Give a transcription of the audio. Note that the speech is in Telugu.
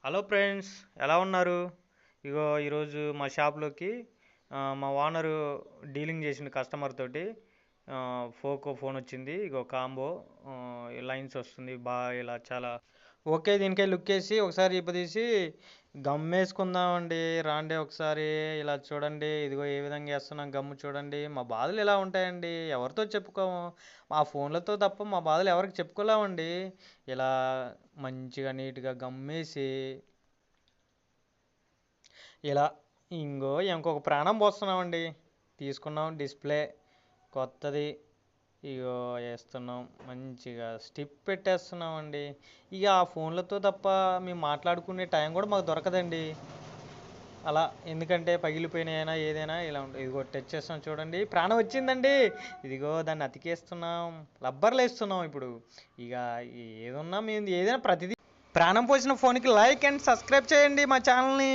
హలో ఫ్రెండ్స్, ఎలా ఉన్నారు? ఇగో ఈరోజు మా షాప్లోకి మా ఓనరు డీలింగ్ చేసిన కస్టమర్ తోటి పోకో ఫోన్ వచ్చింది. ఇగో కాంబో లైన్స్ వస్తుంది బాగా ఇలా చాలా ఓకే. దీనికై లుక్ వేసి ఒకసారి తీసి గమ్మేసుకుందామండి. రాండి ఒకసారి ఇలా చూడండి. ఇదిగో ఏ విధంగా వేస్తున్నాం గమ్ము చూడండి. మా బాధలు ఎలా ఉంటాయండి, ఎవరితో చెప్పుకోము. మా ఫోన్లతో తప్ప మా బాధలు ఎవరికి చెప్పుకోలేమండి. ఇలా మంచిగా నీట్గా గమ్మేసి ఇలా ఇంకొక ప్రాణం పోస్తున్నామండి. తీసుకున్నాం డిస్ప్లే కొత్తది. ఇగో వేస్తున్నాం, మంచిగా స్టిప్ పెట్టేస్తున్నామండి. ఇక ఆ ఫోన్లతో తప్ప మేము మాట్లాడుకునే టైం కూడా మాకు దొరకదండి. అలా ఎందుకంటే పగిలిపోయినాయినా ఏదైనా ఇలా ఉంటుంది. ఇదిగో టచ్ చేస్తున్నాం చూడండి, ప్రాణం వచ్చిందండి. ఇదిగో దాన్ని అతికేస్తున్నాం, రబ్బర్లు వేస్తున్నాం. ఇప్పుడు ఇక ఏదన్నా మేము ఏదైనా ప్రతిదీ ప్రాణం పోసిన ఫోన్కి లైక్ అండ్ సబ్స్క్రైబ్ చేయండి మా ఛానల్ని.